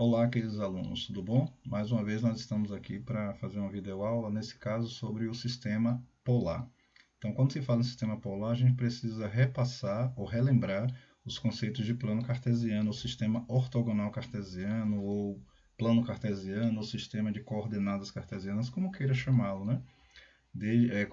Olá, queridos alunos, tudo bom? Mais uma vez nós estamos aqui para fazer uma videoaula, nesse caso sobre o sistema polar. Então, quando se fala em sistema polar, a gente precisa repassar ou relembrar os conceitos de plano cartesiano, o sistema ortogonal cartesiano, ou plano cartesiano, ou sistema de coordenadas cartesianas, como queira chamá-lo, né?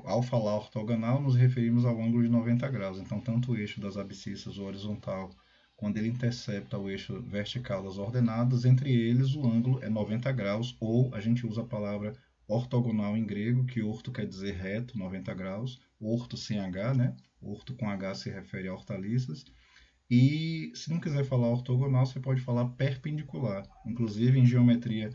Ao falar ortogonal, nos referimos ao ângulo de 90 graus. Então, tanto o eixo das abscissas, o horizontal, quando ele intercepta o eixo vertical das ordenadas, entre eles o ângulo é 90 graus, ou a gente usa a palavra ortogonal em grego, que orto quer dizer reto, 90 graus, orto sem H, né? Orto com H se refere a hortaliças. E se não quiser falar ortogonal, você pode falar perpendicular. Inclusive em geometria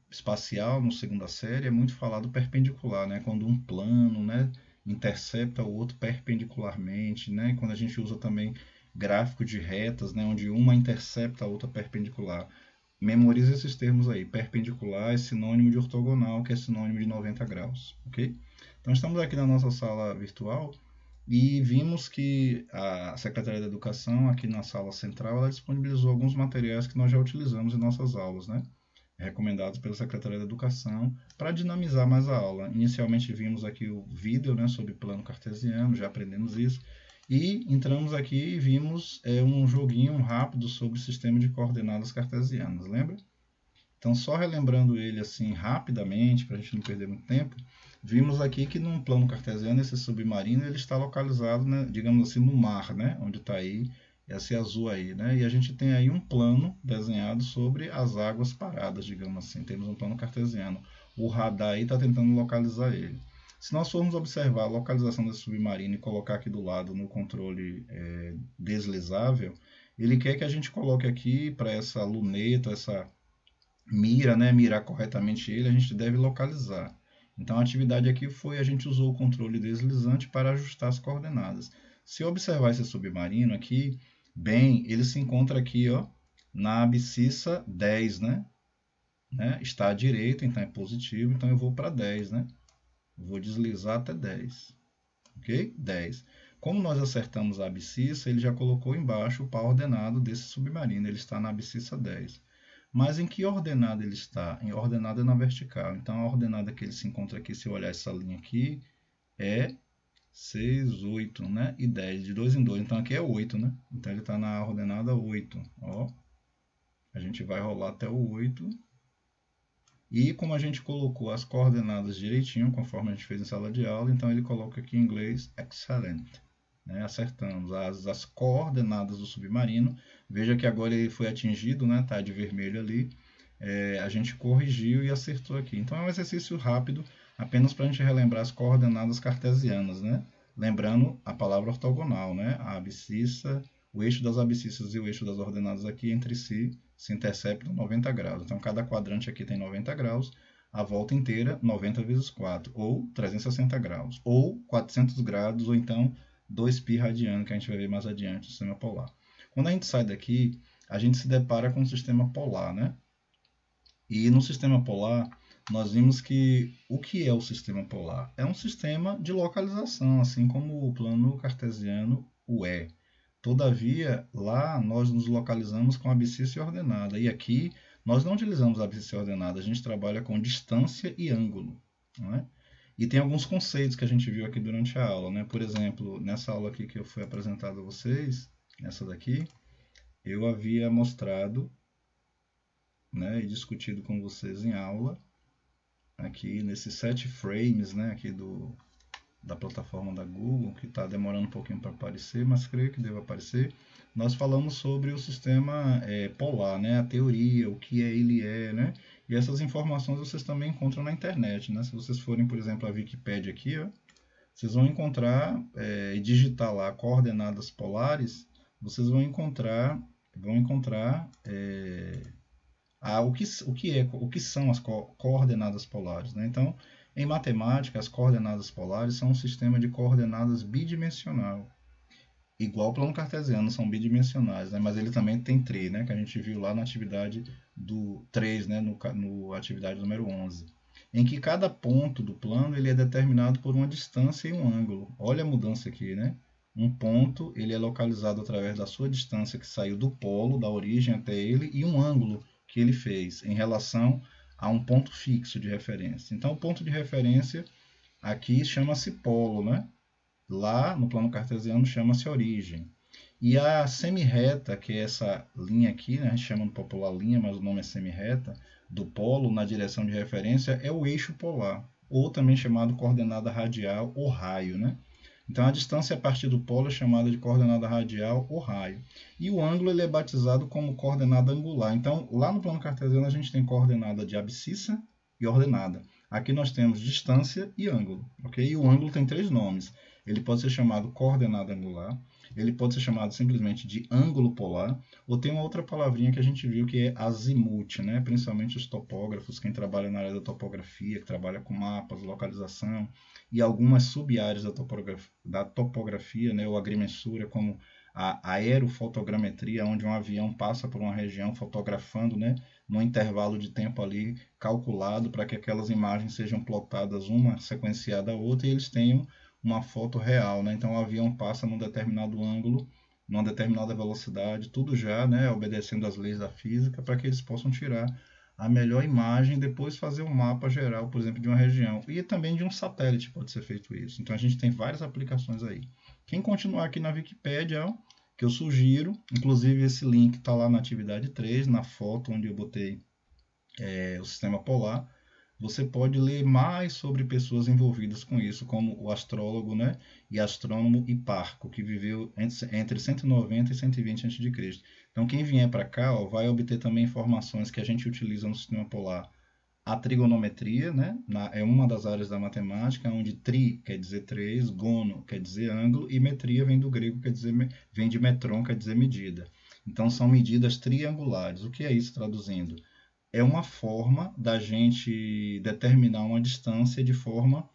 espacial, no segunda série, é muito falado perpendicular, né? Quando um plano, né, intercepta o outro perpendicularmente, né? Quando a gente usa também gráfico de retas, né, onde uma intercepta a outra perpendicular. Memorize esses termos aí. Perpendicular é sinônimo de ortogonal, que é sinônimo de 90 graus, ok? Então estamos aqui na nossa sala virtual e vimos que a Secretaria da Educação, aqui na sala central, ela disponibilizou alguns materiais que nós já utilizamos em nossas aulas, né? Recomendados pela Secretaria da Educação para dinamizar mais a aula. Inicialmente vimos aqui o vídeo, né, sobre plano cartesiano, já aprendemos isso, e entramos aqui e vimos um joguinho rápido sobre o sistema de coordenadas cartesianas, lembra? Então, só relembrando ele assim rapidamente, para a gente não perder muito tempo, vimos aqui que num plano cartesiano, esse submarino ele está localizado, né, digamos assim, no mar, né, onde está aí esse azul aí, né? E a gente tem aí um plano desenhado sobre as águas paradas, digamos assim. Temos um plano cartesiano. O radar aí está tentando localizar ele. Se nós formos observar a localização desse submarino e colocar aqui do lado no controle deslizável, ele quer que a gente coloque aqui para essa luneta, essa mira, né, mirar corretamente ele, a gente deve localizar. Então a atividade aqui foi, a gente usou o controle deslizante para ajustar as coordenadas. Se observar esse submarino aqui, bem, ele se encontra aqui, ó, na abscissa 10, né? Está à direita, então é positivo, então eu vou para 10, né? Vou deslizar até 10, ok? 10. Como nós acertamos a abscissa, ele já colocou embaixo o par ordenado desse submarino, ele está na abscissa 10. Mas em que ordenada ele está? Em ordenada na vertical. Então a ordenada que ele se encontra aqui, se eu olhar essa linha aqui, é 6, 8, né? E 10, de 2 em 2. Então aqui é 8, né? Então ele está na ordenada 8. Ó, a gente vai rolar até o 8. E como a gente colocou as coordenadas direitinho, conforme a gente fez em sala de aula, então ele coloca aqui em inglês excellent. Né? Acertamos as coordenadas do submarino. Veja que agora ele foi atingido, né? Tá de vermelho ali. A gente corrigiu e acertou aqui. Então é um exercício rápido, apenas para a gente relembrar as coordenadas cartesianas, né? Lembrando a palavra ortogonal, né? A abscissa, o eixo das abscissas e o eixo das ordenadas aqui entre si se interceptam 90 graus. Então cada quadrante aqui tem 90 graus, a volta inteira 90 vezes 4, ou 360 graus, ou 400 graus, ou então 2π radiano, que a gente vai ver mais adiante no sistema polar. Quando a gente sai daqui, a gente se depara com o sistema polar, né? E no sistema polar, nós vimos que o que é o sistema polar? É um sistema de localização, assim como o plano cartesiano o é. Todavia, lá nós nos localizamos com a abscissa ordenada. E aqui nós não utilizamos a abscissa ordenada, a gente trabalha com distância e ângulo. Não é? E tem alguns conceitos que a gente viu aqui durante a aula. Né? Por exemplo, nessa aula aqui que eu fui apresentado a vocês, nessa daqui, eu havia mostrado, né, e discutido com vocês em aula, aqui nesses 7 frames, né, aqui da plataforma da Google, que está demorando um pouquinho para aparecer, mas creio que deve aparecer. Nós falamos sobre o sistema polar, né, a teoria, o que ele é, né, e essas informações vocês também encontram na internet, né, se vocês forem, por exemplo, a Wikipedia aqui, ó, vocês vão encontrar e digitar lá coordenadas polares, vocês vão encontrar o que são as coordenadas polares. Né? Então, em matemática, as coordenadas polares são um sistema de coordenadas bidimensional. Igual o plano cartesiano, são bidimensionais, né? Mas ele também tem 3, né? Que a gente viu lá na atividade do 3, né? no atividade número 11. Em que cada ponto do plano ele é determinado por uma distância e um ângulo. Olha a mudança aqui, né? Um ponto, ele é localizado através da sua distância que saiu do polo, da origem até ele, e um ângulo que ele fez em relação a um ponto fixo de referência. Então, o ponto de referência aqui chama-se polo, né? Lá no plano cartesiano chama-se origem. E a semirreta, que é essa linha aqui, né, a gente chama no popular linha, mas o nome é semirreta, do polo na direção de referência, é o eixo polar, ou também chamado coordenada radial ou raio. Né? Então a distância a partir do polo é chamada de coordenada radial ou raio. E o ângulo ele é batizado como coordenada angular. Então lá no plano cartesiano a gente tem coordenada de abscissa e ordenada. Aqui nós temos distância e ângulo. Okay? E o ângulo tem três nomes. Ele pode ser chamado coordenada angular, ele pode ser chamado simplesmente de ângulo polar, ou tem uma outra palavrinha que a gente viu que é azimuth, né? Principalmente os topógrafos, quem trabalha na área da topografia, que trabalha com mapas, localização, e algumas sub-áreas da topografia, né? Ou agrimensura, como a aerofotogrametria, onde um avião passa por uma região fotografando, né? Num intervalo de tempo ali calculado para que aquelas imagens sejam plotadas uma sequenciada à outra e eles tenham uma foto real, né? Então o avião passa num determinado ângulo, numa determinada velocidade, tudo já, né, obedecendo às leis da física, para que eles possam tirar a melhor imagem e depois fazer um mapa geral, por exemplo, de uma região. E também de um satélite pode ser feito isso. Então a gente tem várias aplicações aí. Quem continuar aqui na Wikipédia, que eu sugiro, inclusive esse link está lá na atividade 3, na foto onde eu botei o sistema polar, você pode ler mais sobre pessoas envolvidas com isso, como o astrólogo, né, e astrônomo Hiparco, que viveu entre 190 e 120 a.C. Então, quem vier para cá vai obter também informações que a gente utiliza no sistema polar. A trigonometria, né, é uma das áreas da matemática, onde tri quer dizer 3, gono quer dizer ângulo, e metria vem do grego, vem de metron, quer dizer medida. Então, são medidas triangulares. O que é isso traduzindo? É uma forma da gente determinar uma distância de forma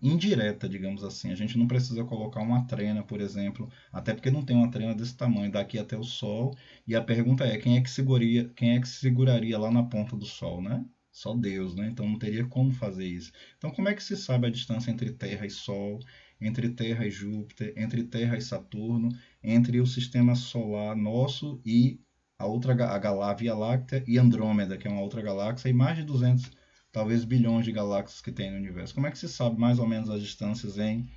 indireta, digamos assim. A gente não precisa colocar uma trena, por exemplo, até porque não tem uma trena desse tamanho daqui até o Sol. E a pergunta é quem é que seguraria lá na ponta do Sol, né? Só Deus, né? Então não teria como fazer isso. Então como é que se sabe a distância entre Terra e Sol, entre Terra e Júpiter, entre Terra e Saturno, entre o sistema solar nosso e a Via Láctea e Andrômeda, que é uma outra galáxia, e mais de 200, talvez bilhões de galáxias que tem no universo. Como é que se sabe mais ou menos as distâncias em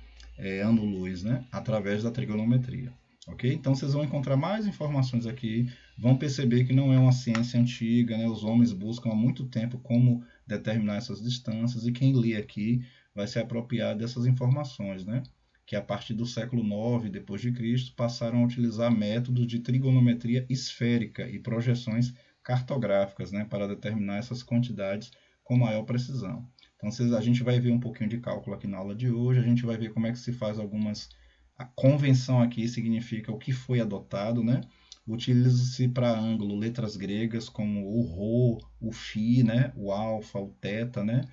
ano-luz, né? Através da trigonometria. Ok? Então vocês vão encontrar mais informações aqui, vão perceber que não é uma ciência antiga, né? Os homens buscam há muito tempo como determinar essas distâncias e quem lê aqui vai se apropriar dessas informações, né? Que a partir do século IX depois de Cristo passaram a utilizar métodos de trigonometria esférica e projeções cartográficas, né, para determinar essas quantidades com maior precisão. Então a gente vai ver um pouquinho de cálculo aqui na aula de hoje, a gente vai ver como é que se faz algumas... A convenção aqui significa o que foi adotado, né? Utiliza-se para ângulo letras gregas como o Rho, o Φ, né? O alfa, o teta, né?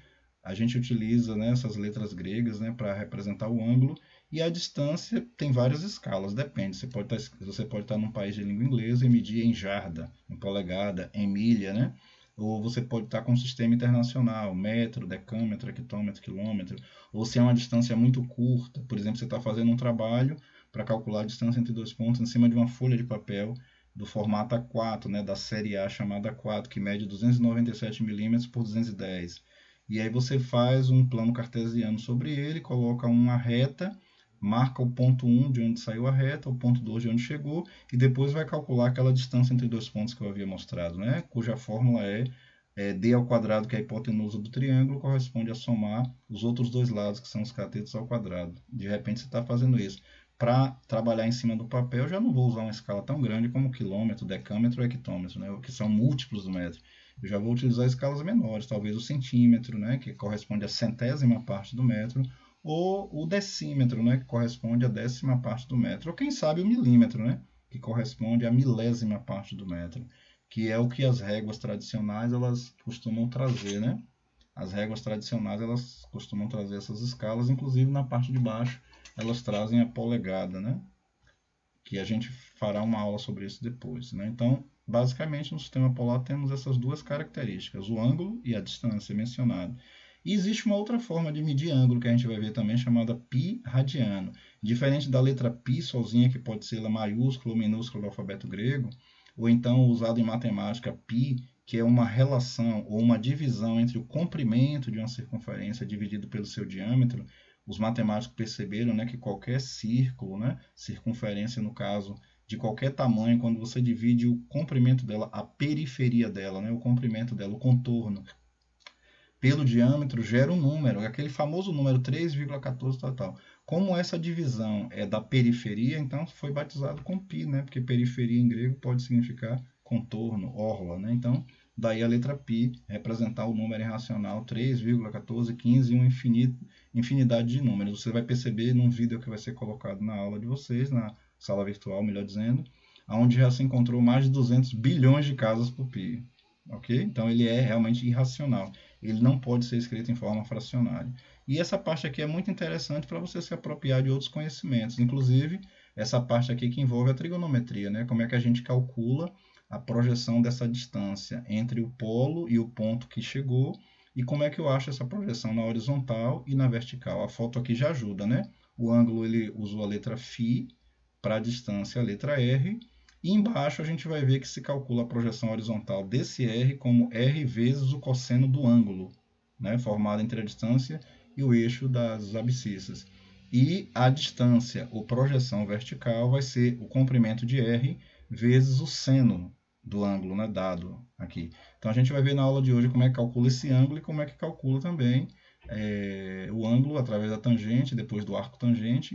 A gente utiliza, né, essas letras gregas, né, para representar o ângulo. E a distância tem várias escalas, depende. Você pode estar num país de língua inglesa e medir em jarda, em polegada, em milha, né? Ou você pode estar com um sistema internacional, metro, decâmetro, hectômetro, quilômetro. Ou se é uma distância muito curta, por exemplo, você está fazendo um trabalho para calcular a distância entre dois pontos em cima de uma folha de papel do formato A4, né, da série A chamada A4, que mede 297 milímetros por 210. E aí você faz um plano cartesiano sobre ele, coloca uma reta, marca o ponto 1 de onde saiu a reta, o ponto 2 de onde chegou, e depois vai calcular aquela distância entre dois pontos que eu havia mostrado, né? Cuja fórmula é d ao quadrado, que é a hipotenusa do triângulo, corresponde a somar os outros dois lados, que são os catetos ao quadrado. De repente você está fazendo isso. Para trabalhar em cima do papel, eu já não vou usar uma escala tão grande como quilômetro, decâmetro ou hectômetro, né? Que são múltiplos do metro. Eu já vou utilizar escalas menores, talvez o centímetro, né? Que corresponde à centésima parte do metro, ou o decímetro, né, que corresponde à décima parte do metro, ou quem sabe o milímetro, né, que corresponde à milésima parte do metro, que é o que as réguas tradicionais elas costumam trazer, né? As réguas tradicionais elas costumam trazer essas escalas, inclusive na parte de baixo elas trazem a polegada, né? Que a gente fará uma aula sobre isso depois, né? Então, basicamente no sistema polar temos essas duas características, o ângulo e a distância mencionado. E existe uma outra forma de medir ângulo que a gente vai ver também, chamada π radiano. Diferente da letra π sozinha, que pode ser maiúscula ou minúscula do alfabeto grego, ou então usado em matemática π, que é uma relação ou uma divisão entre o comprimento de uma circunferência dividido pelo seu diâmetro. Os matemáticos perceberam, né, que qualquer círculo, né, circunferência no caso, de qualquer tamanho, quando você divide o comprimento dela, a periferia dela, né, o comprimento dela, o contorno, pelo diâmetro, gera um número, aquele famoso número 3,14 tal, tal. Como essa divisão é da periferia, então foi batizado com π, né? Porque periferia em grego pode significar contorno, orla, né? Então, daí a letra π representar o número irracional 3,14, 15 e uma infinidade de números. Você vai perceber num vídeo que vai ser colocado na aula de vocês, na sala virtual, melhor dizendo, onde já se encontrou mais de 200 bilhões de casas por π. Ok? Então ele é realmente irracional. Ele não pode ser escrito em forma fracionária. E essa parte aqui é muito interessante para você se apropriar de outros conhecimentos, inclusive essa parte aqui que envolve a trigonometria, né? Como é que a gente calcula a projeção dessa distância entre o polo e o ponto que chegou e como é que eu acho essa projeção na horizontal e na vertical. A foto aqui já ajuda, né? O ângulo ele usou a letra φ, para a distância a letra r, e embaixo a gente vai ver que se calcula a projeção horizontal desse r como r vezes o cosseno do ângulo, né, formado entre a distância e o eixo das abscissas. E a distância, ou projeção vertical, vai ser o comprimento de r vezes o seno do ângulo, né, dado aqui. Então a gente vai ver na aula de hoje como é que calcula esse ângulo e como é que calcula também o ângulo através da tangente, depois do arco tangente,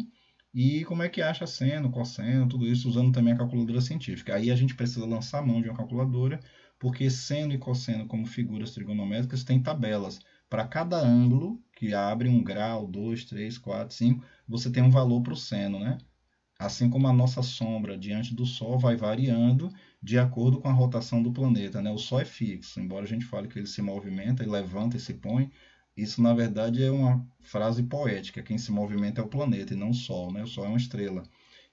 e como é que acha seno, cosseno, tudo isso usando também a calculadora científica. Aí a gente precisa lançar a mão de uma calculadora, porque seno e cosseno, como figuras trigonométricas, têm tabelas. Para cada ângulo, que abre 1 grau, 2, 3, 4, 5, você tem um valor para o seno, né? Assim como a nossa sombra diante do Sol vai variando de acordo com a rotação do planeta, né? O Sol é fixo, embora a gente fale que ele se movimenta, ele levanta e se põe, isso na verdade é uma frase poética. Quem se movimenta é o planeta e não o Sol, né? O Sol é uma estrela.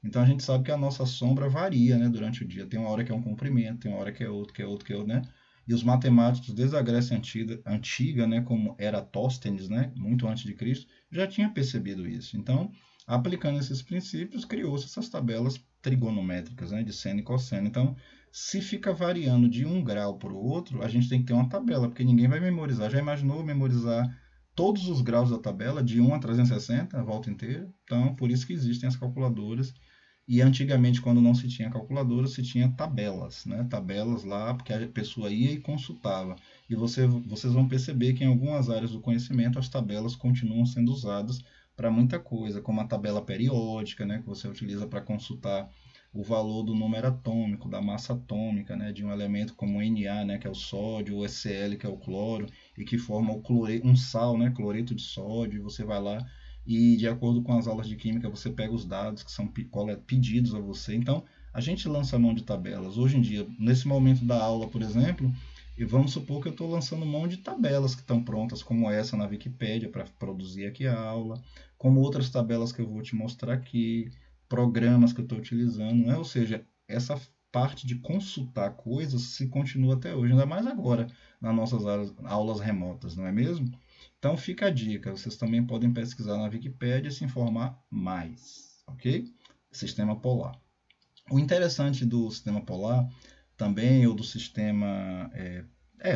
Então a gente sabe que a nossa sombra varia, né, durante o dia. Tem uma hora que é um comprimento, tem uma hora que é outro, que é outro, que é outro, né? E os matemáticos desde a Grécia antiga, né, como Eratóstenes, né, muito antes de Cristo, já tinha percebido isso. Então, aplicando esses princípios, criou-se essas tabelas trigonométricas, né, de seno e cosseno. Então, se fica variando de um grau para o outro, a gente tem que ter uma tabela, porque ninguém vai memorizar. Já imaginou memorizar todos os graus da tabela, de 1 a 360, a volta inteira? Então, por isso que existem as calculadoras. E antigamente, quando não se tinha calculadora, se tinha tabelas, né? Tabelas lá, porque a pessoa ia e consultava. E vocês vão perceber que em algumas áreas do conhecimento as tabelas continuam sendo usadas para muita coisa, como a tabela periódica, né, que você utiliza para consultar o valor do número atômico, da massa atômica, né, de um elemento como Na, né, que é o sódio, ou Cl, que é o cloro, e que forma o um sal, né, cloreto de sódio, e você vai lá e, de acordo com as aulas de química, você pega os dados que são pedidos a você. Então, a gente lança a mão de tabelas. Hoje em dia, nesse momento da aula, por exemplo, e vamos supor que eu estou lançando mão de tabelas que estão prontas, como essa na Wikipédia, para produzir aqui a aula, como outras tabelas que eu vou te mostrar aqui, programas que eu estou utilizando, né? Ou seja, essa parte de consultar coisas se continua até hoje, ainda mais agora, nas nossas aulas remotas, não é mesmo? Então fica a dica, vocês também podem pesquisar na Wikipédia e se informar mais, ok? Sistema polar. O interessante do sistema polar também, ou do sistema,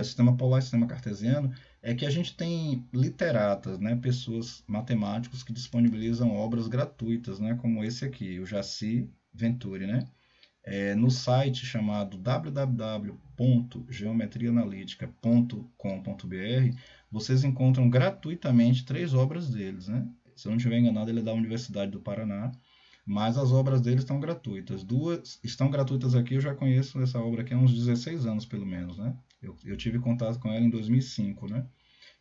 sistema polar e sistema cartesiano, é que a gente tem literatas, né, pessoas, matemáticos que disponibilizam obras gratuitas, né, como esse aqui, o Jaci Venturi, né? No site chamado www.geometriaanalítica.com.br, vocês encontram gratuitamente 3 obras deles, né? Se eu não estiver enganado, ele é da Universidade do Paraná, mas as obras deles estão gratuitas. Duas estão gratuitas aqui, eu já conheço essa obra aqui há uns 16 anos, pelo menos, né? Eu tive contato com ela em 2005, né?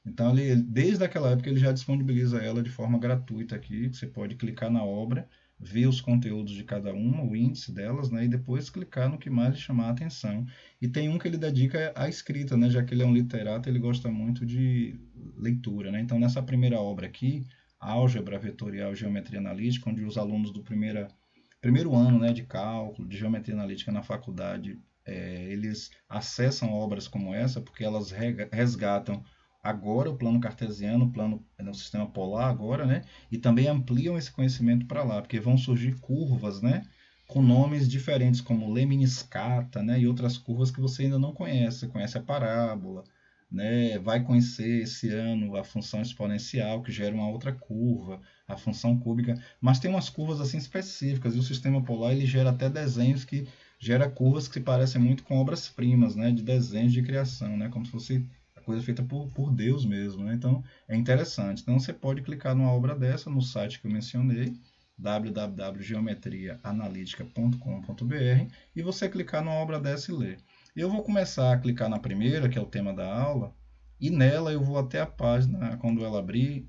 Então, desde aquela época, ele já disponibiliza ela de forma gratuita aqui. Você pode clicar na obra, ver os conteúdos de cada uma, o índice delas, né? E depois clicar no que mais lhe chamar a atenção. E tem um que ele dedica à escrita, né? Já que ele é um literato, ele gosta muito de leitura, né? Então, nessa primeira obra aqui, Álgebra Vetorial e Geometria Analítica, onde os alunos do primeiro ano, né, de cálculo, de geometria analítica na faculdade, eles acessam obras como essa porque elas resgatam agora o plano cartesiano, o plano no sistema polar agora, né? E também ampliam esse conhecimento para lá, porque vão surgir curvas, né? Com nomes diferentes, como lemniscata, né? E outras curvas que você ainda não conhece. Você conhece a parábola, né? Vai conhecer esse ano a função exponencial, que gera uma outra curva, a função cúbica. Mas tem umas curvas assim específicas, e o sistema polar ele gera até desenhos que gera curvas que se parecem muito com obras-primas, né? De desenhos de criação, né? Como se fosse a coisa feita por Deus mesmo, né? Então é interessante. Então você pode clicar numa obra dessa no site que eu mencionei, www.geometriaanalítica.com.br, e você clicar numa obra dessa e ler. Eu vou começar a clicar na primeira, que é o tema da aula, e nela eu vou até a página, quando ela abrir,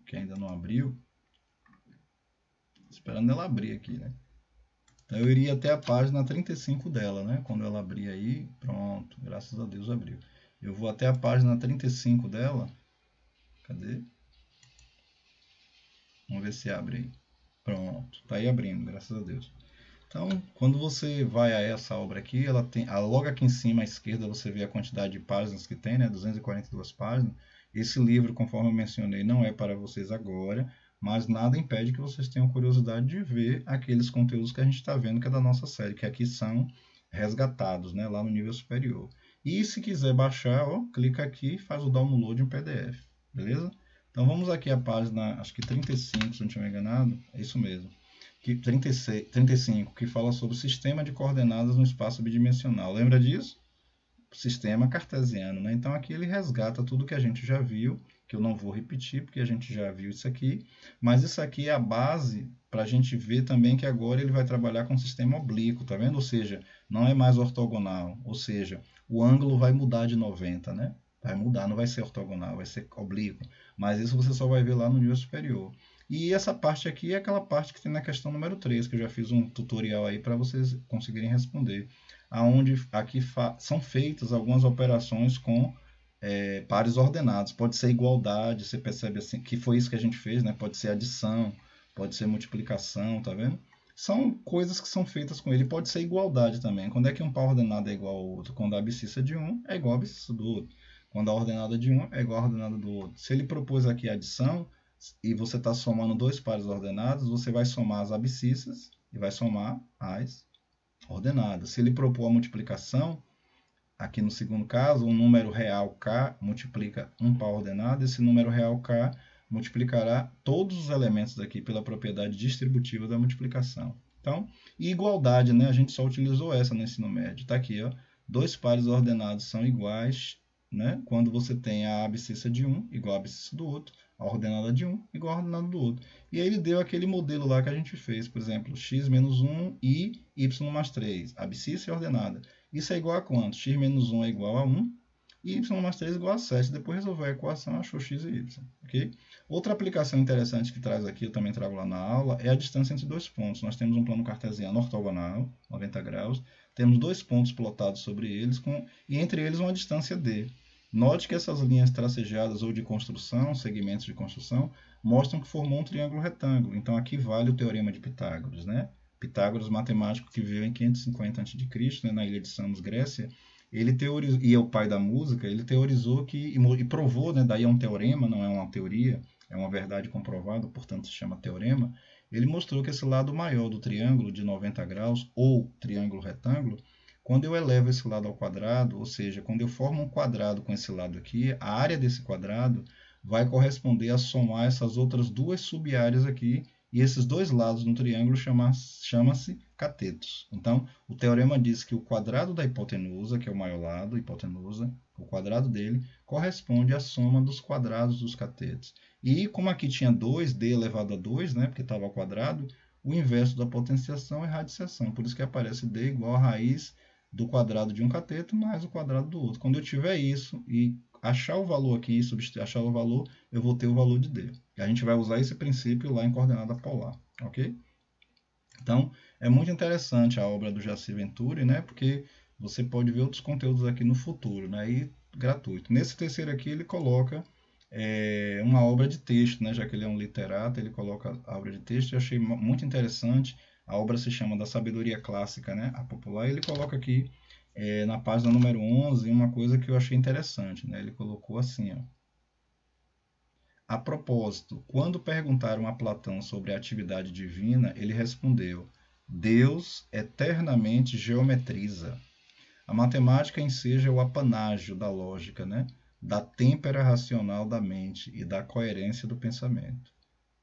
que ainda não abriu, esperando ela abrir aqui, né? Então eu iria até a página 35 dela, né? Quando ela abrir aí, pronto, graças a Deus abriu. Eu vou até a página 35 dela. Cadê? Vamos ver se abre aí. Pronto, tá aí abrindo, graças a Deus. Então, quando você vai a essa obra aqui, ela tem, logo aqui em cima à esquerda você vê a quantidade de páginas que tem, né? 242 páginas. Esse livro, conforme eu mencionei, não é para vocês agora, mas nada impede que vocês tenham curiosidade de ver aqueles conteúdos que a gente está vendo que é da nossa série, que aqui são resgatados, né? Lá no nível superior. E se quiser baixar, ó, clica aqui e faz o download em PDF, beleza? Então vamos aqui à página, acho que 35, se não estiver enganado, é isso mesmo. 35, que fala sobre o sistema de coordenadas no espaço bidimensional. Lembra disso? Sistema cartesiano, né? Então aqui ele resgata tudo que a gente já viu, que eu não vou repetir porque a gente já viu isso aqui, mas isso aqui é a base para a gente ver também que agora ele vai trabalhar com sistema oblíquo, tá vendo? Ou seja, não é mais ortogonal, ou seja, o ângulo vai mudar de 90, né? Vai mudar, não vai ser ortogonal, vai ser oblíquo, mas isso você só vai ver lá no nível superior. E essa parte aqui é aquela parte que tem na questão número 3, que eu já fiz um tutorial aí para vocês conseguirem responder, aonde aqui são feitas algumas operações com pares ordenados. Pode ser igualdade, você percebe assim que foi isso que a gente fez, né? Pode ser adição, pode ser multiplicação, tá vendo? São coisas que são feitas com ele. Pode ser igualdade também. Quando é que um par ordenado é igual ao outro? Quando a abscissa de um é igual à abscissa do outro. Quando a ordenada de um é igual à ordenada do outro. Se ele propôs aqui adição e você está somando dois pares ordenados, você vai somar as abscissas e vai somar as ordenadas. Se ele propor a multiplicação, aqui no segundo caso, um número real k multiplica um par ordenado, esse número real k multiplicará todos os elementos daqui pela propriedade distributiva da multiplicação. Então, e igualdade, né? A gente só utilizou essa no ensino médio. Está aqui, ó, dois pares ordenados são iguais, né? Quando você tem a abscissa de um igual a abscissa do outro, a ordenada de um igual a ordenada do outro. E aí ele deu aquele modelo lá que a gente fez, por exemplo, x menos 1 e y mais 3, abscissa e ordenada. Isso é igual a quanto? X menos 1 é igual a 1 e y mais 3 é igual a 7. Depois resolveu a equação, achou x e y. Okay? Outra aplicação interessante que traz aqui, eu também trago lá na aula, é a distância entre dois pontos. Nós temos um plano cartesiano ortogonal, 90 graus, temos dois pontos plotados sobre eles, e entre eles uma distância d. Note que essas linhas tracejadas ou de construção, segmentos de construção, mostram que formou um triângulo retângulo. Então aqui vale o teorema de Pitágoras, né? Pitágoras, matemático que viveu em 550 a.C., né, na ilha de Samos, Grécia, ele teorizou, e é o pai da música, ele teorizou que, e provou, né, daí é um teorema, não é uma teoria, é uma verdade comprovada, portanto se chama teorema, ele mostrou que esse lado maior do triângulo de 90 graus, ou triângulo retângulo, quando eu elevo esse lado ao quadrado, ou seja, quando eu formo um quadrado com esse lado aqui, a área desse quadrado vai corresponder a somar essas outras duas sub-áreas aqui, e esses dois lados no triângulo chama-se catetos. Então, o teorema diz que o quadrado da hipotenusa, que é o maior lado, hipotenusa, o quadrado dele, corresponde à soma dos quadrados dos catetos. E como aqui tinha 2d elevado a 2, né, porque estava ao quadrado, o inverso da potenciação é radiciação. Por isso que aparece d igual a raiz do quadrado de um cateto mais o quadrado do outro. Quando eu tiver isso e achar o valor aqui, achar o valor, eu vou ter o valor de D. E a gente vai usar esse princípio lá em coordenada polar, ok? Então, é muito interessante a obra do Jaci Venturi, né? Porque você pode ver outros conteúdos aqui no futuro, né? E gratuito. Nesse terceiro aqui, ele coloca uma obra de texto, né? Já que ele é um literato, ele coloca a obra de texto. Eu achei muito interessante. A obra se chama Da Sabedoria Clássica, né? A Popular. E ele coloca aqui na página número 11, uma coisa que eu achei interessante, né? Ele colocou assim, ó. A propósito, quando perguntaram a Platão sobre a atividade divina, ele respondeu: Deus eternamente geometriza. A matemática enseja o apanágio da lógica, né? Da têmpera racional da mente e da coerência do pensamento.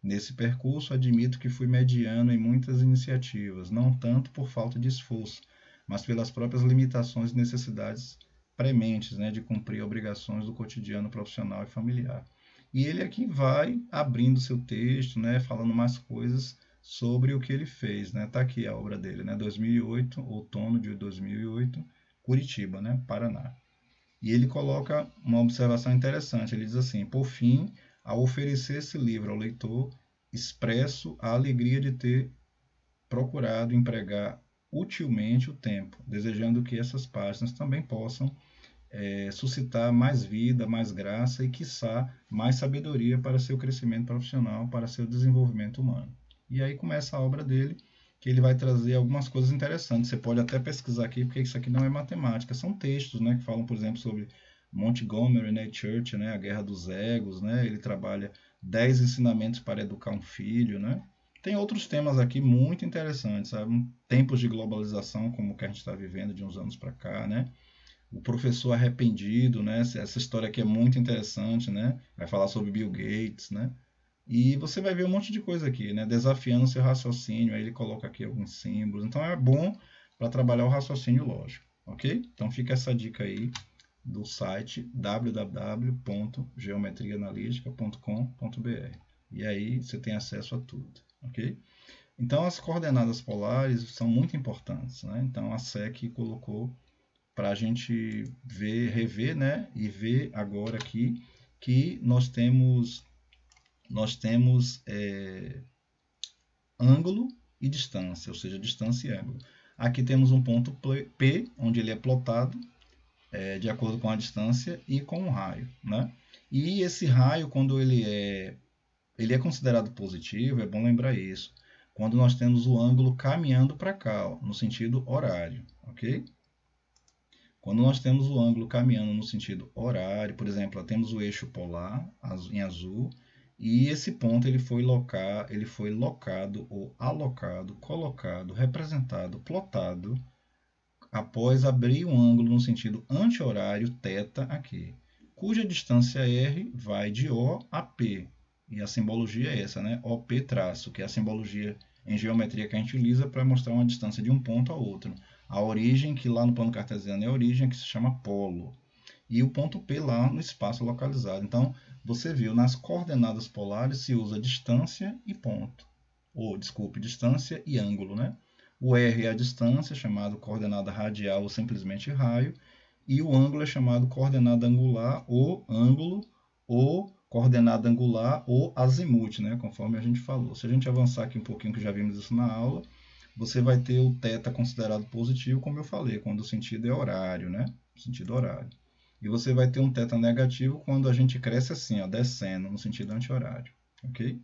Nesse percurso, admito que fui mediano em muitas iniciativas, não tanto por falta de esforço, mas pelas próprias limitações e necessidades prementes, né, de cumprir obrigações do cotidiano profissional e familiar. E ele aqui vai abrindo seu texto, né, falando mais coisas sobre o que ele fez, né? Tá aqui a obra dele, né, 2008, outono de 2008, Curitiba, né, Paraná. E ele coloca uma observação interessante. Ele diz assim: por fim, ao oferecer esse livro ao leitor, expresso a alegria de ter procurado empregar utilmente o tempo, desejando que essas páginas também possam suscitar mais vida, mais graça e, quiçá, mais sabedoria para seu crescimento profissional, para seu desenvolvimento humano. E aí começa a obra dele, que ele vai trazer algumas coisas interessantes. Você pode até pesquisar aqui, porque isso aqui não é matemática, são textos, né, que falam, por exemplo, sobre Montgomery, né, Church, né, a guerra dos egos, né, ele trabalha 10 ensinamentos para educar um filho, né. Tem outros temas aqui muito interessantes, sabe? Tempos de globalização, como o que a gente está vivendo de uns anos para cá, né? O professor arrependido, né? Essa história aqui é muito interessante, né? Vai falar sobre Bill Gates, né? E você vai ver um monte de coisa aqui, né? Desafiando seu raciocínio, aí ele coloca aqui alguns símbolos. Então é bom para trabalhar o raciocínio lógico, ok? Então fica essa dica aí do site www.geometriaanalítica.com.br. E aí você tem acesso a tudo, ok? Então as coordenadas polares são muito importantes, né? Então a SEC colocou para a gente ver, rever, né? E ver agora aqui que nós temos ângulo e distância, ou seja, distância e ângulo. Aqui temos um ponto P, onde ele é plotado de acordo com a distância e com o raio, né? E esse raio, quando ele é considerado positivo, é bom lembrar isso, quando nós temos o ângulo caminhando para cá, ó, no sentido horário, ok? Quando nós temos o ângulo caminhando no sentido horário, por exemplo, temos o eixo polar em azul, e esse ponto ele foi locado ou alocado, colocado, representado, plotado, após abrir um ângulo no sentido anti-horário θ aqui, cuja distância r vai de O a P. E a simbologia é essa, né? OP traço, que é a simbologia em geometria que a gente utiliza para mostrar uma distância de um ponto a outro. A origem, que lá no plano cartesiano é a origem, que se chama polo. E o ponto P lá no espaço localizado. Então, você viu, nas coordenadas polares se usa distância e ponto. Ou, desculpe, distância e ângulo, né? O R é a distância, chamado coordenada radial ou simplesmente raio, e o ângulo é chamado coordenada angular ou ângulo ou coordenada angular ou azimuth, né? Conforme a gente falou. Se a gente avançar aqui um pouquinho, que já vimos isso na aula, você vai ter o θ considerado positivo, como eu falei, quando o sentido é horário, né? Sentido horário. E você vai ter um θ negativo quando a gente cresce assim, ó, descendo, no sentido anti-horário, ok?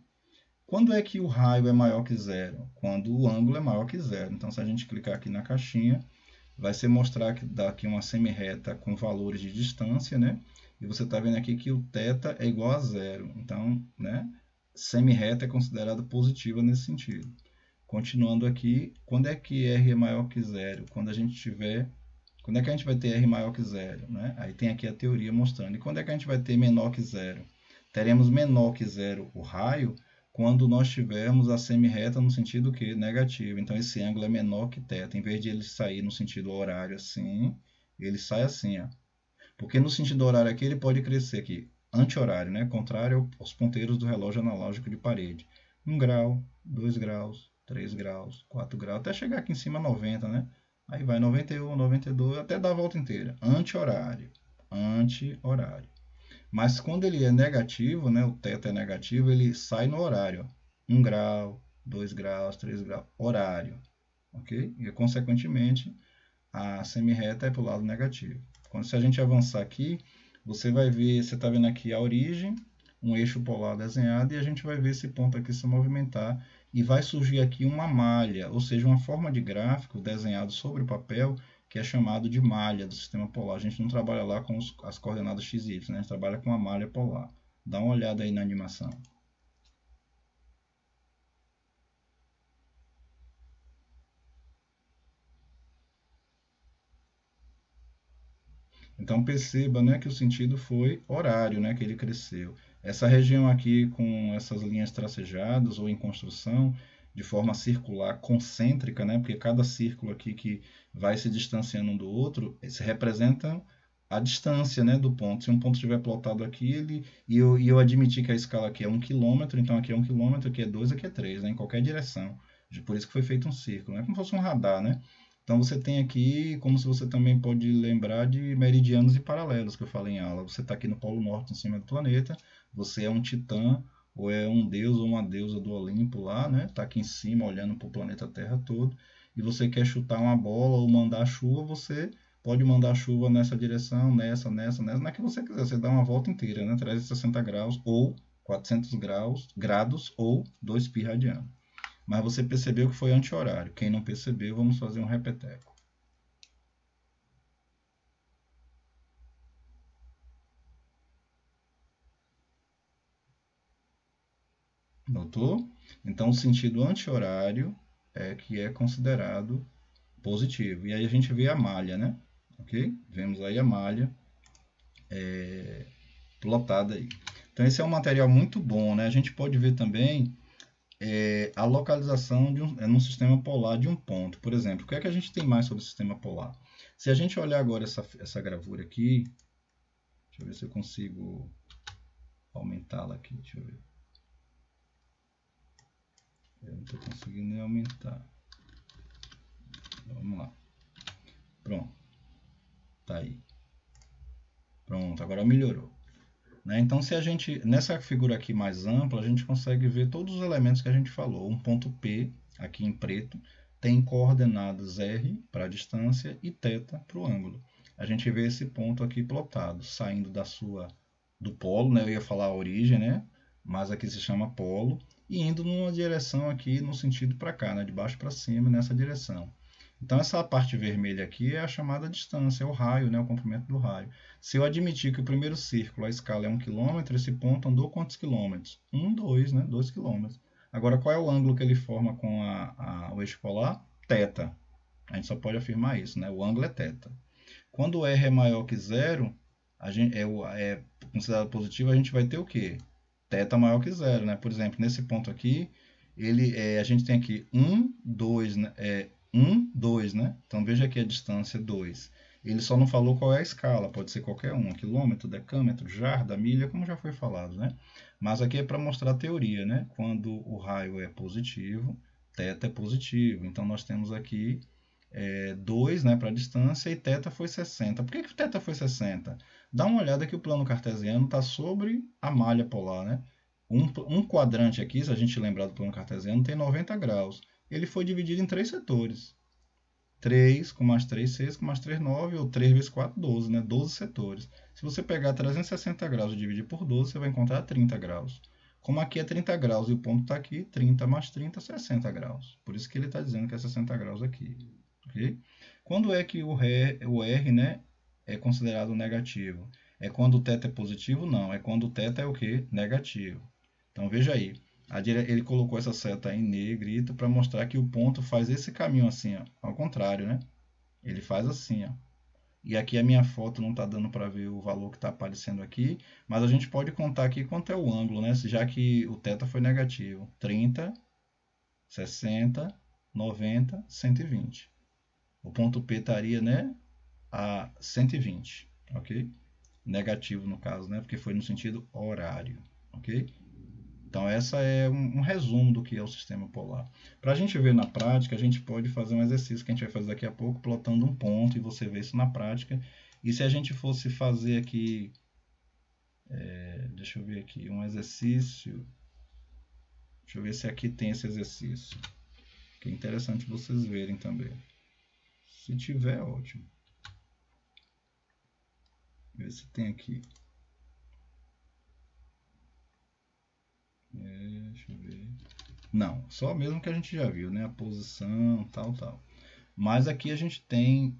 Quando é que o raio é maior que zero? Quando o ângulo é maior que zero. Então, se a gente clicar aqui na caixinha, vai ser mostrar que dá aqui uma semi-reta com valores de distância, né? E você está vendo aqui que o θ é igual a zero. Então, né, semi-reta é considerada positiva nesse sentido. Continuando aqui, quando é que R é maior que zero? Quando é que a gente vai ter R maior que zero? Né? Aí tem aqui a teoria mostrando. E quando é que a gente vai ter menor que zero? Teremos menor que zero o raio quando nós tivermos a semi-reta no sentido que negativo. Então esse ângulo é menor que θ. Em vez de ele sair no sentido horário assim, ele sai assim, ó. Porque no sentido horário aqui ele pode crescer aqui, anti-horário, né? Contrário aos ponteiros do relógio analógico de parede. 1 grau, 2 graus, 3 graus, 4 graus, até chegar aqui em cima 90, né? Aí vai 91, 92, até dar a volta inteira. Anti-horário. Anti-horário. Mas quando ele é negativo, né, o θ é negativo, ele sai no horário. 1 grau, 2 graus, 3 graus, horário. Ok? E, consequentemente, a semi-reta é para o lado negativo. Quando se a gente avançar aqui, você vai ver, você está vendo aqui a origem, um eixo polar desenhado, e a gente vai ver esse ponto aqui se movimentar, e vai surgir aqui uma malha, ou seja, uma forma de gráfico desenhado sobre o papel, que é chamado de malha do sistema polar. A gente não trabalha lá com as coordenadas x e y, né? A gente trabalha com a malha polar. Dá uma olhada aí na animação. Então perceba, né, que o sentido foi horário, né, que ele cresceu. Essa região aqui com essas linhas tracejadas ou em construção de forma circular, concêntrica, né, porque cada círculo aqui que vai se distanciando um do outro, se representa a distância, né, do ponto. Se um ponto estiver plotado aqui, e eu admitir que a escala aqui é 1 km, então aqui é 1 km, aqui é 2, aqui é 3, né, em qualquer direção. Por isso que foi feito um círculo, né, como se fosse um radar, né? Então você tem aqui, como se você também pode lembrar de meridianos e paralelos que eu falei em aula. Você está aqui no Polo Norte, em cima do planeta, você é um titã, ou é um deus ou uma deusa do Olimpo lá, né? Está aqui em cima, olhando para o planeta Terra todo, e você quer chutar uma bola ou mandar chuva, você pode mandar chuva nessa direção, nessa, na que você quiser. Você dá uma volta inteira, né? 360 graus, ou 400 graus, ou 2π radiano. Mas você percebeu que foi anti-horário. Quem não percebeu, vamos fazer um repeteco. Notou? Então, o sentido anti-horário é que é considerado positivo. E aí a gente vê a malha, né? Ok? Vemos aí a malha plotada aí. Então, esse é um material muito bom, né? A gente pode ver também a localização num sistema polar de um ponto. Por exemplo, o que é que a gente tem mais sobre o sistema polar? Se a gente olhar agora essa gravura aqui, deixa eu ver se eu consigo aumentá-la aqui, deixa eu ver. Eu não estou conseguindo nem aumentar. Vamos lá. Pronto. Tá aí. Pronto, agora melhorou. Né? Então, se a gente, nessa figura aqui mais ampla, a gente consegue ver todos os elementos que a gente falou. Um ponto P, aqui em preto, tem coordenadas R para a distância e θ para o ângulo. A gente vê esse ponto aqui plotado, saindo do polo, né? Eu ia falar a origem, né? Mas aqui se chama polo, e indo numa direção aqui no sentido para cá, né? De baixo para cima, nessa direção. Então essa parte vermelha aqui é a chamada distância, é o raio, né? O comprimento do raio. Se eu admitir que o primeiro círculo, a escala é 1 km, esse ponto andou quantos quilômetros? 2, né? 2 km. Agora, qual é o ângulo que ele forma com o eixo polar? Θ. A gente só pode afirmar isso, né? O ângulo é θ. Quando o R é maior que zero, é considerado positivo, a gente vai ter o quê? Θ maior que zero, né? Por exemplo, nesse ponto aqui, a gente tem aqui 1, 2, né? 1, 2, né? Então veja aqui a distância 2. Ele só não falou qual é a escala, pode ser qualquer um, quilômetro, decâmetro, jarda, milha, como já foi falado, né? Mas aqui é para mostrar a teoria, né? Quando o raio é positivo, θ é positivo. Então nós temos aqui 2, né, para a distância, e θ foi 60. Por que que θ foi 60? Dá uma olhada que o plano cartesiano está sobre a malha polar, né? Um quadrante aqui, se a gente lembrar do plano cartesiano, tem 90 graus. Ele foi dividido em 3 setores. 3 com mais 3, 6 com mais 3, 9, ou 3 vezes 4, 12, né? 12 setores. Se você pegar 360 graus e dividir por 12, você vai encontrar 30 graus. Como aqui é 30 graus e o ponto está aqui, 30 mais 30, 60 graus. Por isso que ele está dizendo que é 60 graus aqui. Okay? Quando é que o R, né, é considerado negativo? É quando o θ é positivo? Não, é quando o θ é o que? Negativo. Então veja aí, ele colocou essa seta em negrito para mostrar que o ponto faz esse caminho assim, ó, ao contrário, né? Ele faz assim, ó. E aqui a minha foto não está dando para ver o valor que está aparecendo aqui, mas a gente pode contar aqui quanto é o ângulo, né? Já que o θ foi negativo. 30, 60, 90, 120. O ponto P estaria, né, a 120, ok? Negativo no caso, né, porque foi no sentido horário, ok? Então essa é um resumo do que é o sistema polar. Para a gente ver na prática, a gente pode fazer um exercício que a gente vai fazer daqui a pouco, plotando um ponto, e você vê isso na prática. E se a gente fosse fazer aqui, deixa eu ver aqui, um exercício, deixa eu ver se aqui tem esse exercício, que é interessante vocês verem também. Se tiver, ótimo. Ver se tem aqui. Deixa eu ver. Não, só mesmo que a gente já viu, né? A posição, tal, tal. Mas aqui a gente tem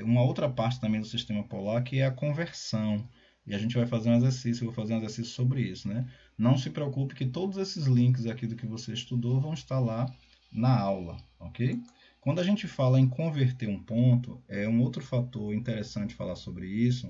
uma outra parte também do sistema polar que é a conversão. E a gente vai fazer um exercício, eu vou fazer um exercício sobre isso, né? Não se preocupe que todos esses links aqui do que você estudou vão estar lá na aula, ok? Quando a gente fala em converter um ponto, é um outro fator interessante falar sobre isso,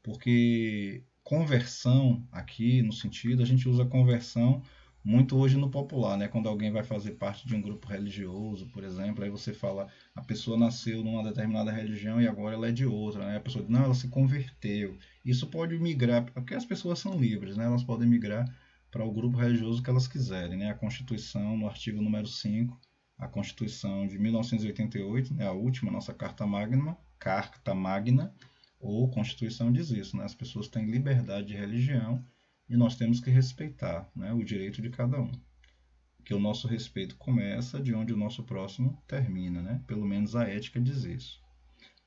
porque conversão aqui, no sentido, a gente usa conversão muito hoje no popular, né? Quando alguém vai fazer parte de um grupo religioso, por exemplo, aí você fala, a pessoa nasceu numa determinada religião e agora ela é de outra, né? A pessoa diz, não, ela se converteu. Isso pode migrar, porque as pessoas são livres, né? Elas podem migrar para o grupo religioso que elas quiserem, né? A Constituição, no artigo número 5, a Constituição de 1988, né? A última, nossa Carta Magna, ou Constituição diz isso, né? As pessoas têm liberdade de religião e nós temos que respeitar, né, o direito de cada um. Que o nosso respeito começa de onde o nosso próximo termina, né? Pelo menos a ética diz isso.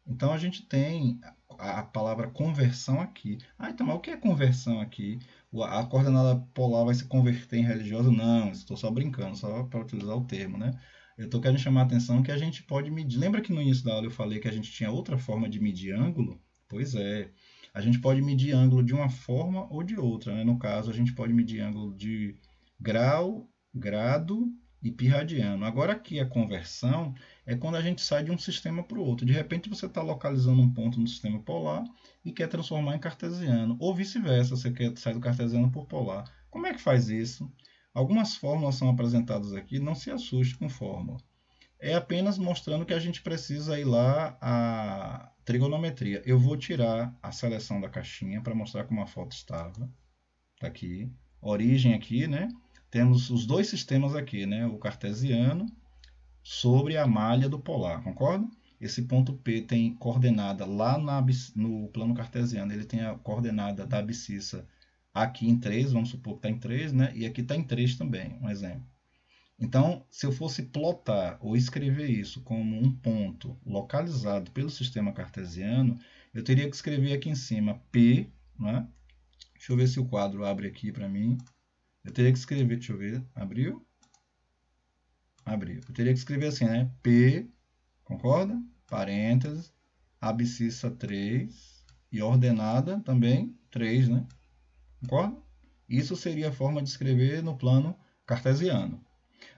Então a gente tem a palavra conversão aqui. Ah, então, mas o que é conversão aqui? A coordenada polar vai se converter em religiosa? Não, estou só brincando, só para utilizar o termo, né? Eu estou querendo chamar a atenção que a gente pode medir. Lembra que no início da aula eu falei que a gente tinha outra forma de medir ângulo? Pois é. A gente pode medir ângulo de uma forma ou de outra, né? No caso, a gente pode medir ângulo de grau, grado e pi radiano. Agora aqui a conversão é quando a gente sai de um sistema para o outro. De repente você está localizando um ponto no sistema polar e quer transformar em cartesiano, ou vice-versa, você quer sair do cartesiano por polar. Como é que faz isso? Algumas fórmulas são apresentadas aqui, não se assuste com fórmula. É apenas mostrando que a gente precisa ir lá a trigonometria. Eu vou tirar a seleção da caixinha para mostrar como a foto estava. Está aqui. Origem aqui, né? Temos os dois sistemas aqui, né? O cartesiano sobre a malha do polar, concorda? Esse ponto P tem coordenada lá no plano cartesiano, ele tem a coordenada da abscissa aqui em 3, vamos supor que está em 3, né? E aqui está em 3 também, um exemplo. Então, se eu fosse plotar ou escrever isso como um ponto localizado pelo sistema cartesiano, eu teria que escrever aqui em cima P, né? Deixa eu ver se o quadro abre aqui para mim. Eu teria que escrever, deixa eu ver, abriu? Abriu. Eu teria que escrever assim, né? P, concorda? Parênteses, abscissa 3 e ordenada também 3, né? Concorda? Isso seria a forma de escrever no plano cartesiano.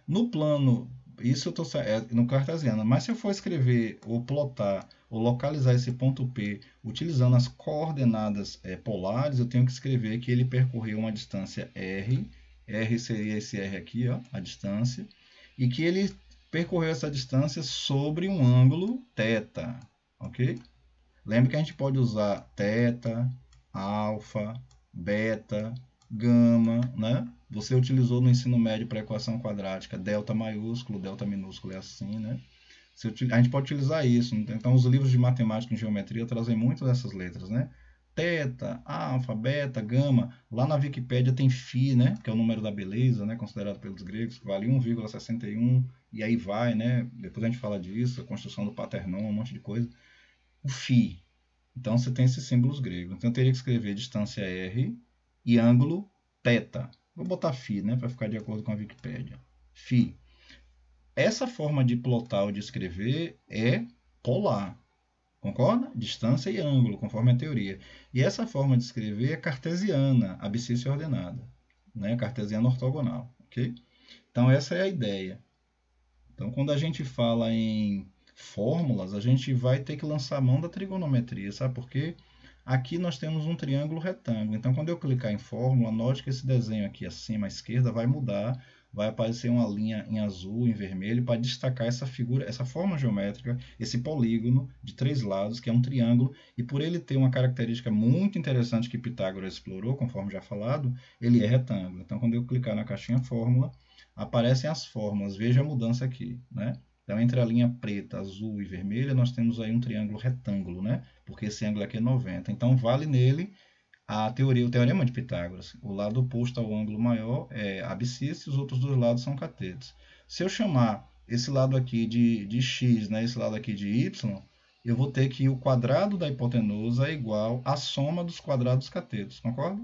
No plano, isso eu estou no cartesiano, mas se eu for escrever ou plotar ou localizar esse ponto P utilizando as coordenadas polares, eu tenho que escrever que ele percorreu uma distância R, R seria esse R aqui, ó, a distância, e que ele percorreu essa distância sobre um ângulo θ, ok? Lembre que a gente pode usar θ, alfa, beta, gama, né? Você utilizou no ensino médio para a equação quadrática delta maiúsculo, delta minúsculo é assim, né? A gente pode utilizar isso. Então, os livros de matemática e geometria trazem muito dessas letras, né? Teta, alfa, beta, gama. Lá na Wikipédia tem φ, né? Que é o número da beleza, né? Considerado pelos gregos, que vale 1,61. E aí vai, né? Depois a gente fala disso, a construção do Paternon, um monte de coisa. O φ. Então, você tem esses símbolos gregos. Então, eu teria que escrever distância r e ângulo θ. Vou botar φ, né? Para ficar de acordo com a Wikipédia. Φ. Essa forma de plotar ou de escrever é polar, concorda? Distância e ângulo, conforme a teoria. E essa forma de escrever é cartesiana, abscissa ordenada, né? Cartesiana ortogonal, ok? Então essa é a ideia. Então quando a gente fala em fórmulas, a gente vai ter que lançar a mão da trigonometria, sabe por quê? Aqui nós temos um triângulo retângulo. Então, quando eu clicar em fórmula, note que esse desenho aqui acima à esquerda vai mudar. Vai aparecer uma linha em azul, em vermelho, para destacar essa figura, essa forma geométrica, esse polígono de 3 lados, que é um triângulo. E por ele ter uma característica muito interessante que Pitágoras explorou, conforme já falado, ele é retângulo. Então, quando eu clicar na caixinha fórmula, aparecem as fórmulas. Veja a mudança aqui, né? Então, entre a linha preta, azul e vermelha, nós temos aí um triângulo retângulo, né? Porque esse ângulo aqui é 90. Então, vale nele a teoria, o teorema de Pitágoras. O lado oposto ao ângulo maior é abscissa e os outros dois lados são catetos. Se eu chamar esse lado aqui de x, né, esse lado aqui de y, eu vou ter que o quadrado da hipotenusa é igual à soma dos quadrados catetos, concorda?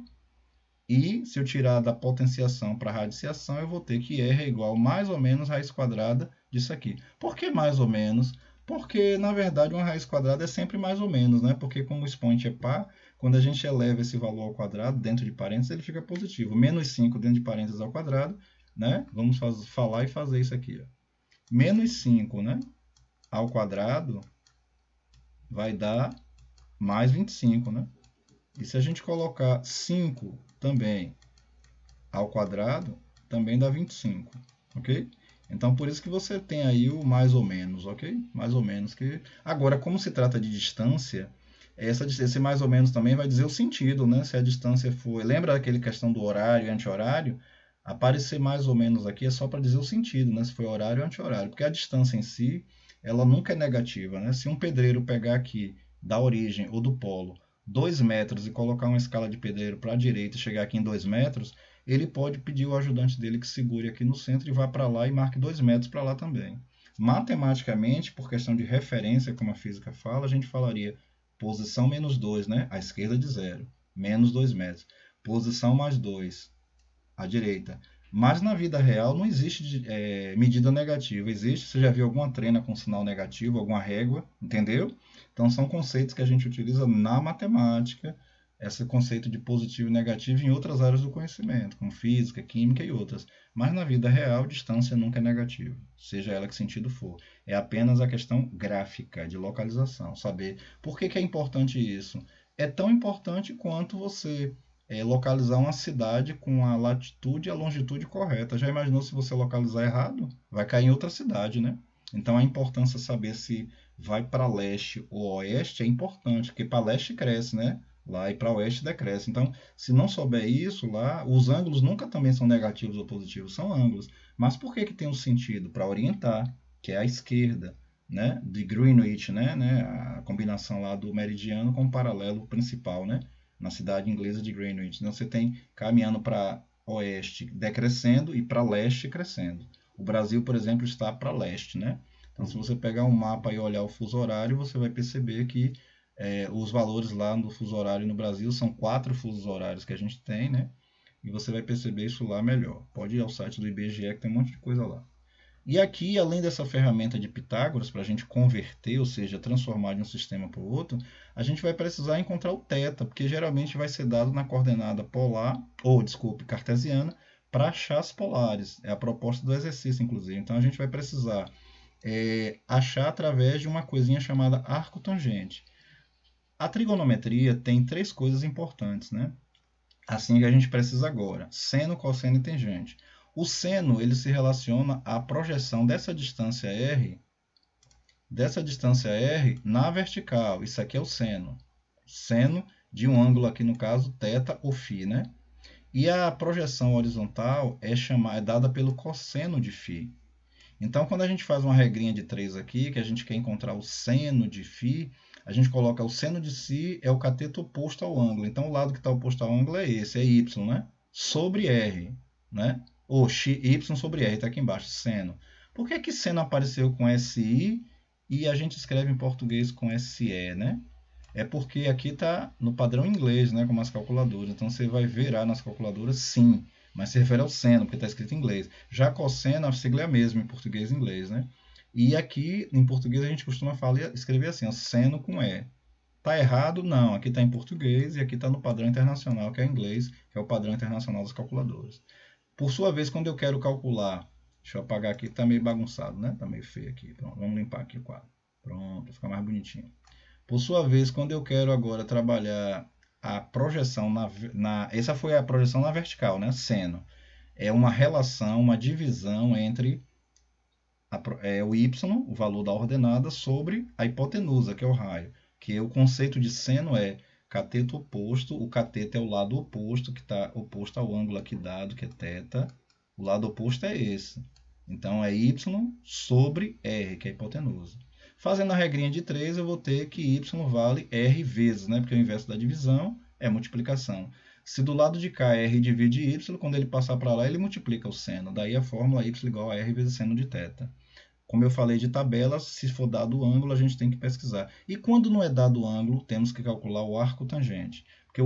E se eu tirar da potenciação para a radiciação, eu vou ter que R é igual mais ou menos raiz quadrada disso aqui. Por que mais ou menos? Porque, na verdade, uma raiz quadrada é sempre mais ou menos, né? Porque como o expoente é par, quando a gente eleva esse valor ao quadrado, dentro de parênteses, ele fica positivo. Menos 5 dentro de parênteses ao quadrado, né? Vamos falar e fazer isso aqui. Ó. Menos 5, né? Ao quadrado vai dar mais 25, né? E se a gente colocar 5 também ao quadrado, também dá 25, ok? Então, por isso que você tem aí o mais ou menos, ok? Mais ou menos. Que agora, como se trata de distância, esse mais ou menos também vai dizer o sentido, né? Se a distância for... Lembra aquele questão do horário e anti-horário? Aparecer mais ou menos aqui é só para dizer o sentido, né? Se foi horário ou anti-horário. Porque a distância em si, ela nunca é negativa, né? Se um pedreiro pegar aqui da origem ou do polo 2 metros e colocar uma escala de pedreiro para a direita e chegar aqui em 2 metros, ele pode pedir ao ajudante dele que segure aqui no centro e vá para lá e marque 2 metros para lá também. Matematicamente, por questão de referência, como a física fala, a gente falaria posição menos 2, né? À esquerda de 0, menos 2 metros. Posição mais 2, à direita. Mas na vida real não existe medida negativa. Existe, você já viu alguma trena com sinal negativo, alguma régua, entendeu? Então são conceitos que a gente utiliza na matemática, esse conceito de positivo e negativo em outras áreas do conhecimento, como física, química e outras. Mas na vida real, distância nunca é negativa, seja ela que sentido for. É apenas a questão gráfica, de localização, saber por que é importante isso. É tão importante quanto você localizar uma cidade com a latitude e a longitude correta. Já imaginou se você localizar errado? Vai cair em outra cidade, né? Então a importância de saber se vai para leste ou oeste é importante, porque para leste cresce, né? Lá e para oeste decresce. Então, se não souber isso lá, os ângulos nunca também são negativos ou positivos, são ângulos. Mas por que tem um sentido? Para orientar, que é a esquerda, né? De Greenwich, né? A combinação lá do meridiano com o paralelo principal, né? Na cidade inglesa de Greenwich. Então você tem caminhando para oeste decrescendo e para leste crescendo. O Brasil, por exemplo, está para leste, né? Então, se você pegar um mapa e olhar o fuso horário, você vai perceber que os valores lá no fuso horário no Brasil são 4 fusos horários que a gente tem, né? E você vai perceber isso lá melhor. Pode ir ao site do IBGE que tem um monte de coisa lá. E aqui, além dessa ferramenta de Pitágoras, para a gente converter, ou seja, transformar de um sistema para o outro, a gente vai precisar encontrar o θ, porque geralmente vai ser dado na coordenada polar, ou desculpe, cartesiana, para achar as polares. É a proposta do exercício, inclusive. Então a gente vai precisar achar através de uma coisinha chamada arco tangente. A trigonometria tem 3 coisas importantes, né? Assim que a gente precisa agora: seno, cosseno e tangente. O seno ele se relaciona à projeção dessa distância r na vertical. Isso aqui é o seno. Seno de um ângulo aqui no caso θ ou φ, né? E a projeção horizontal é dada pelo cosseno de φ. Então, quando a gente faz uma regrinha de 3 aqui, que a gente quer encontrar o seno de φ, a gente coloca o seno de si é o cateto oposto ao ângulo. Então, o lado que está oposto ao ângulo é esse, é y, né? Sobre r, né? Ou y sobre r, está aqui embaixo, seno. Por que que seno apareceu com SI e a gente escreve em português com SE, né? É porque aqui está no padrão inglês, né, como as calculadoras. Então você vai virar nas calculadoras sim, mas se refere ao seno, porque está escrito em inglês. Já cosseno, a sigla é a mesma em português e inglês, né? E aqui em português a gente costuma escrever assim, ó, seno com E. Tá errado? Não. Aqui está em português e aqui está no padrão internacional, que é inglês, que é o padrão internacional das calculadoras. Por sua vez, quando eu quero calcular, deixa eu apagar aqui, está meio bagunçado, né? Está meio feio aqui. Pronto, vamos limpar aqui o quadro. Pronto, vai ficar mais bonitinho. Por sua vez, quando eu quero agora trabalhar a projeção essa foi a projeção na vertical, né? Seno. É uma relação, uma divisão entre o y, o valor da ordenada, sobre a hipotenusa, que é o raio. Que o conceito de seno é cateto oposto, o cateto é o lado oposto, que está oposto ao ângulo aqui dado, que é θ. O lado oposto é esse. Então é y sobre r, que é a hipotenusa. Fazendo a regrinha de 3, eu vou ter que y vale r vezes, né? Porque o inverso da divisão é multiplicação. Se do lado de cá r divide y, quando ele passar para lá, ele multiplica o seno. Daí a fórmula y igual a r vezes seno de θ. Como eu falei de tabelas, se for dado o ângulo, a gente tem que pesquisar. E quando não é dado o ângulo, temos que calcular o arco tangente. Porque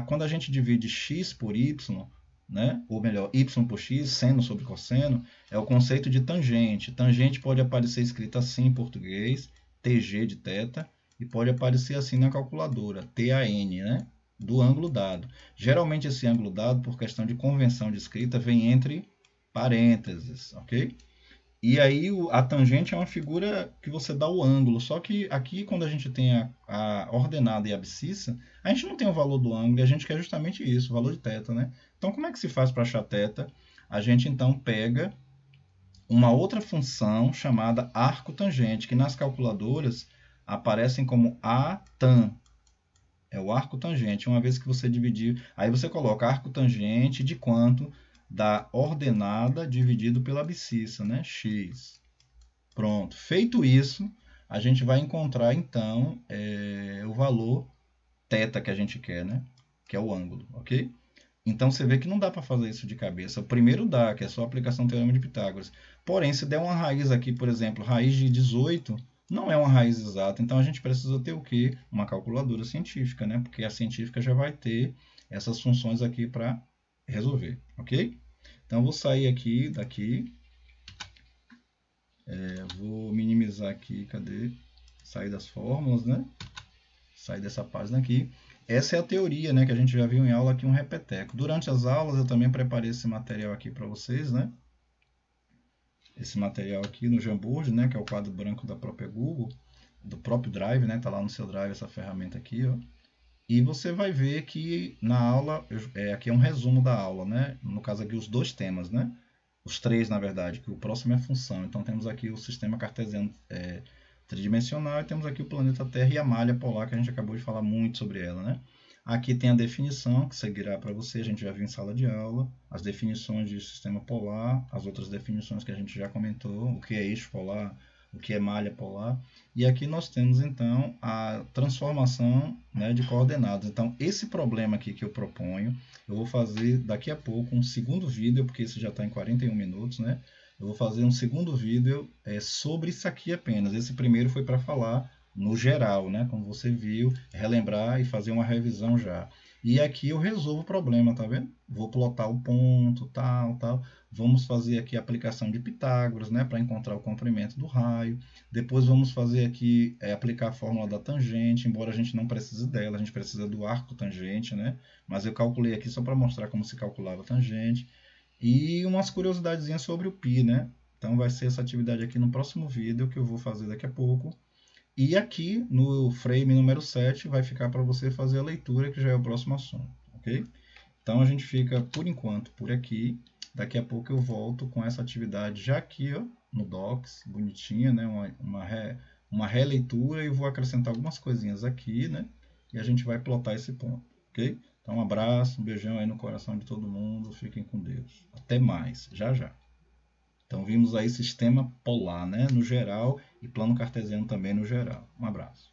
quando a gente divide x por y, né? Ou melhor, y por x, seno sobre cosseno, é o conceito de tangente. Tangente pode aparecer escrito assim em português, TG de θ, e pode aparecer assim na calculadora, TAN, né? Do ângulo dado. Geralmente esse ângulo dado, por questão de convenção de escrita, vem entre parênteses, ok? E aí a tangente é uma figura que você dá o ângulo, só que aqui quando a gente tem a ordenada e a abscissa, a gente não tem o valor do ângulo e a gente quer justamente isso, o valor de θ, né? Então como é que se faz para achar θ? A gente então pega uma outra função chamada arco tangente, que nas calculadoras aparecem como ATAN. É o arco tangente. Uma vez que você dividir, aí você coloca arco tangente de quanto? Da ordenada dividido pela abscissa, né? X. Pronto. Feito isso, a gente vai encontrar então o valor θ que a gente quer, né? Que é o ângulo, ok? Então você vê que não dá para fazer isso de cabeça. O primeiro dá, que é só a aplicação do Teorema de Pitágoras. Porém, se der uma raiz aqui, por exemplo, raiz de 18, não é uma raiz exata. Então a gente precisa ter o quê? Uma calculadora científica, né? Porque a científica já vai ter essas funções aqui para resolver, ok? Então eu vou sair aqui, daqui. Vou minimizar aqui, cadê? Sair das fórmulas, né? Sair dessa página aqui. Essa é a teoria, né, que a gente já viu em aula aqui, um repeteco. Durante as aulas eu também preparei esse material aqui para vocês, né? Esse material aqui no Jamboard, né, que é o quadro branco da própria Google, do próprio Drive, né? Tá lá no seu Drive essa ferramenta aqui, ó. E você vai ver que na aula, aqui é um resumo da aula, né? No caso aqui os dois temas, né? Os três, na verdade, que o próximo é função. Então temos aqui o sistema cartesiano tridimensional e temos aqui o planeta Terra e a malha polar, que a gente acabou de falar muito sobre ela, né? Aqui tem a definição, que seguirá para você, a gente já viu em sala de aula, as definições de sistema polar, as outras definições que a gente já comentou, o que é eixo polar, o que é malha polar. E aqui nós temos, então, a transformação, né, de coordenadas. Então, esse problema aqui que eu proponho, eu vou fazer daqui a pouco um segundo vídeo, porque esse já está em 41 minutos, né? Eu vou fazer um segundo vídeo sobre isso aqui apenas. Esse primeiro foi para falar no geral, né? Como você viu, relembrar e fazer uma revisão já. E aqui eu resolvo o problema, tá vendo? Vou plotar o ponto, tal, tal. Vamos fazer aqui a aplicação de Pitágoras, né? Para encontrar o comprimento do raio. Depois vamos fazer aqui, aplicar a fórmula da tangente, embora a gente não precise dela, a gente precisa do arco tangente, né? Mas eu calculei aqui só para mostrar como se calculava a tangente. E umas curiosidadezinhas sobre o π, né? Então vai ser essa atividade aqui no próximo vídeo que eu vou fazer daqui a pouco. E aqui no frame número 7 vai ficar para você fazer a leitura, que já é o próximo assunto, ok? Então a gente fica por enquanto por aqui. Daqui a pouco eu volto com essa atividade já aqui, ó, no Docs, bonitinha, né? Uma releitura e vou acrescentar algumas coisinhas aqui, né? E a gente vai plotar esse ponto, ok? Então um abraço, um beijão aí no coração de todo mundo, fiquem com Deus. Até mais, já já. Então vimos aí sistema polar, né, no geral, e plano cartesiano também no geral. Um abraço.